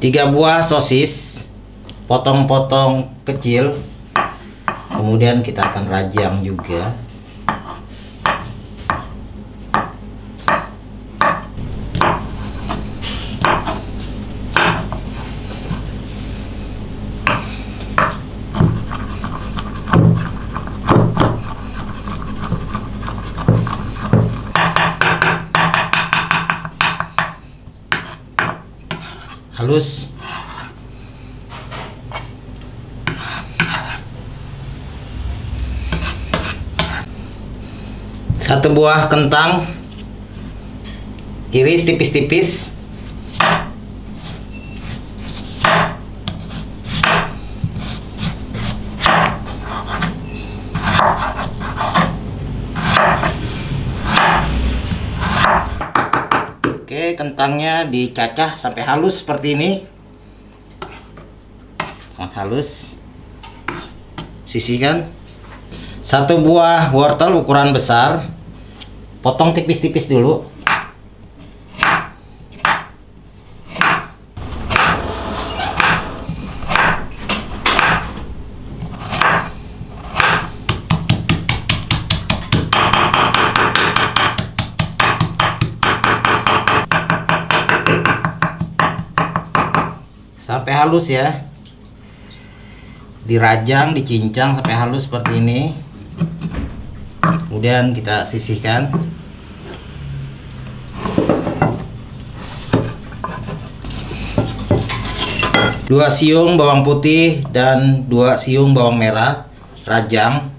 3 buah sosis potong-potong kecil, kemudian kita akan rajang juga. Halus. Satu buah kentang iris tipis-tipis. Oke, kentangnya dicacah sampai halus seperti ini. Sangat halus. Sisihkan. Satu buah wortel ukuran besar, potong tipis-tipis dulu. Sampai halus ya, dirajang, dicincang sampai halus seperti ini. Kemudian kita sisihkan. Dua siung bawang putih dan 2 siung bawang merah, rajang.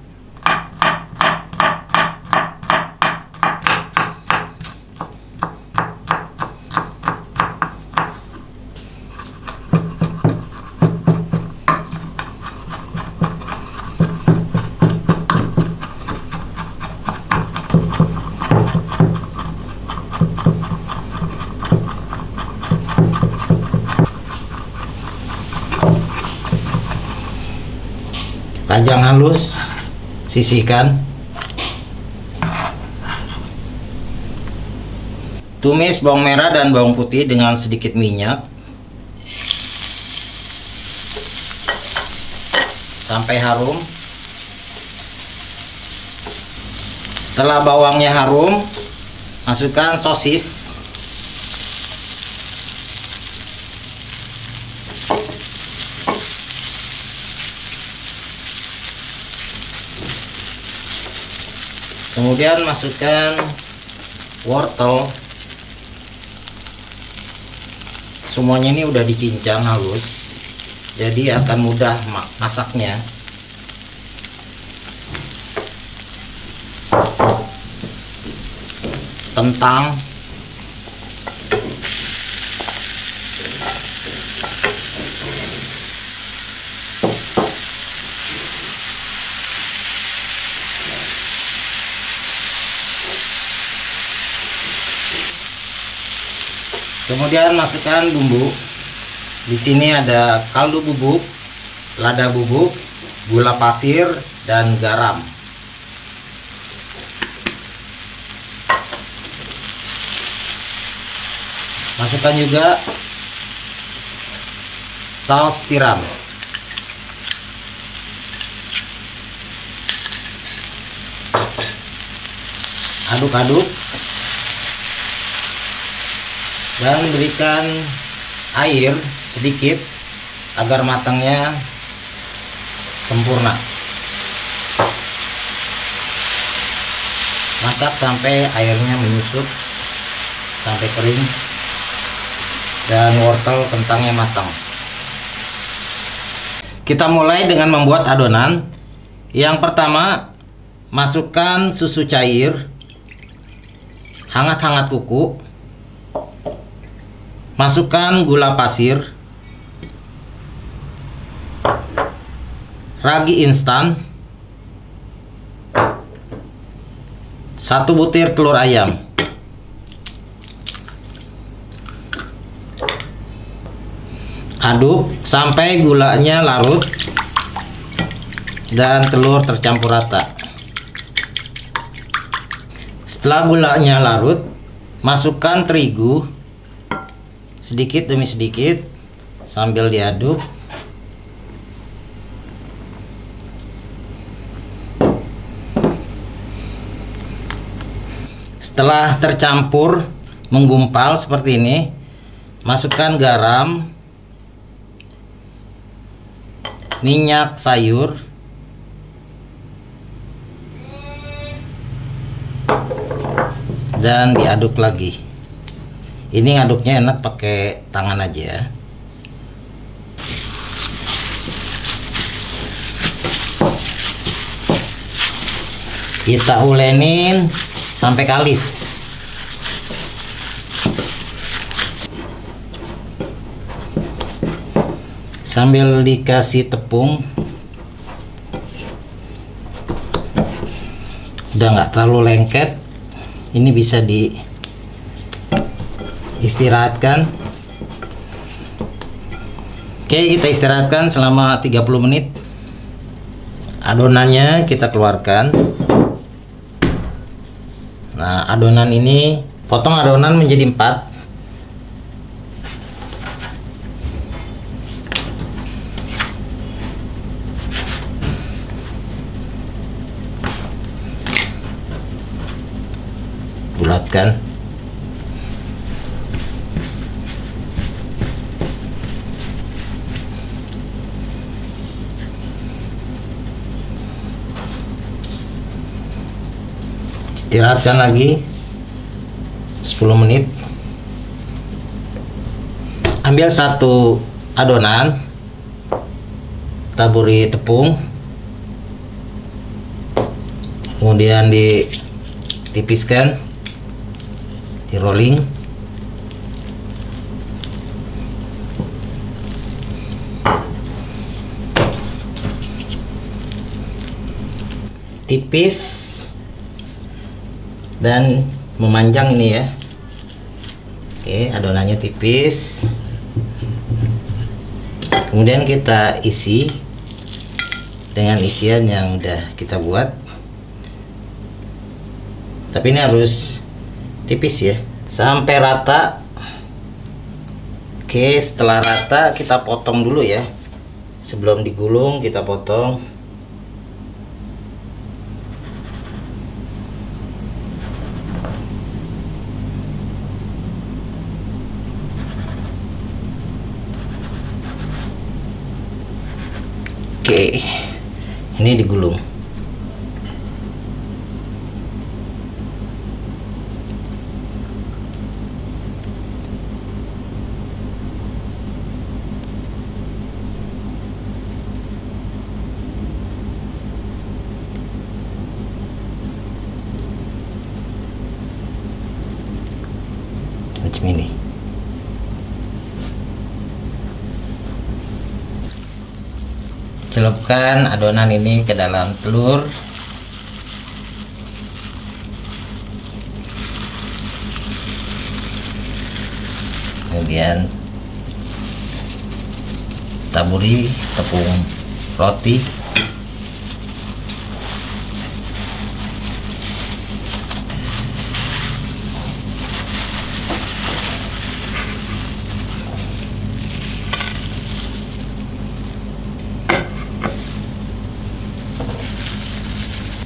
Rajang halus, sisihkan. Tumis bawang merah dan bawang putih dengan sedikit minyak sampai harum. Setelah bawangnya harum, masukkan sosis. Kemudian masukkan wortel. Semuanya ini udah dicincang halus, jadi akan mudah masaknya. Kentang, kemudian masukkan bumbu. Di sini ada kaldu bubuk, lada bubuk, gula pasir, dan garam. Masukkan juga saus tiram. Aduk-aduk dan berikan air sedikit agar matangnya sempurna. Masak sampai airnya menyusut sampai kering dan wortel kentangnya matang. Kita mulai dengan membuat adonan. Yang pertama, masukkan susu cair hangat-hangat kuku. Masukkan gula pasir, ragi instan, 1 butir telur ayam. Aduk sampai gulanya larut dan telur tercampur rata. Setelah gulanya larut, masukkan terigu sedikit demi sedikit sambil diaduk. Setelah tercampur menggumpal seperti ini, masukkan garam, minyak sayur, dan diaduk lagi. Ini ngaduknya enak pakai tangan aja ya. Kita ulenin sampai kalis. Sambil dikasih tepung. Udah nggak terlalu lengket. Ini bisa di istirahatkan. Oke, kita istirahatkan selama 30 menit. Adonannya kita keluarkan. Nah, adonan ini potong adonan menjadi 4. Bulatkan. Istirahatkan lagi 10 menit. Ambil satu adonan, taburi tepung, kemudian ditipiskan, di rolling. Tipis dan memanjang ini ya. Oke, adonannya tipis. Kemudian kita isi dengan isian yang udah kita buat. Tapi ini harus tipis ya, sampai rata. Oke, setelah rata kita potong dulu ya. Sebelum digulung kita potong. Oke, ini digulung. Macam ini. Celupkan adonan ini ke dalam telur. Kemudian taburi tepung roti.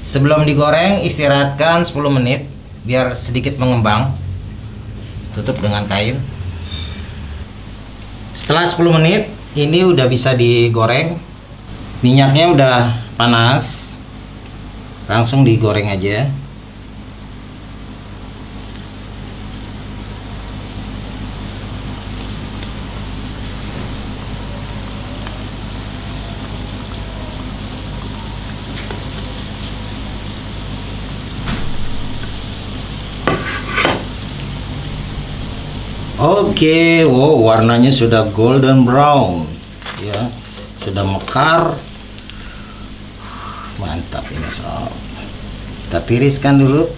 Sebelum digoreng, istirahatkan 10 menit biar sedikit mengembang. Tutup dengan kain. Setelah 10 menit, ini udah bisa digoreng. Minyaknya udah panas. Langsung digoreng aja. Oke, wow, warnanya sudah golden brown, ya, sudah mekar, mantap ini sob. Kita tiriskan dulu.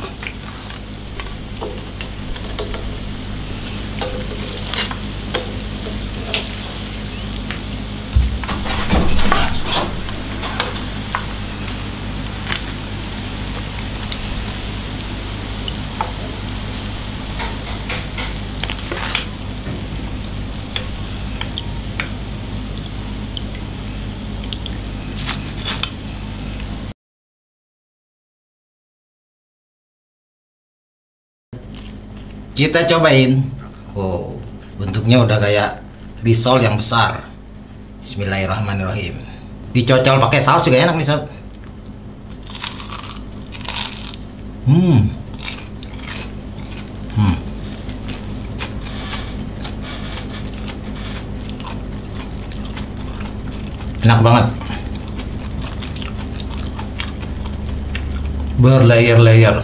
Kita cobain. Oh, bentuknya udah kayak risol yang besar. Bismillahirrahmanirrahim. Dicocol pakai saus juga enak nih, sob. Enak banget. Berlayer-layer.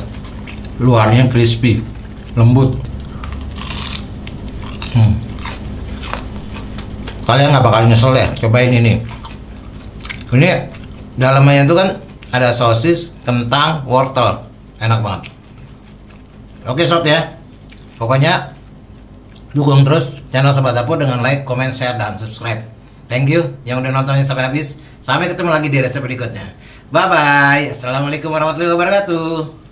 Luarnya crispy, lembut. Kalian nggak bakal nyesel ya, cobain ini. Ini dalamnya itu kan ada sosis, kentang, wortel. Enak banget. Oke sob ya. Pokoknya dukung terus channel Sobat Dapur dengan like, comment, share, dan subscribe. Thank you yang udah nontonnya sampai habis. Sampai ketemu lagi di resep berikutnya. Bye bye. Assalamualaikum warahmatullahi wabarakatuh.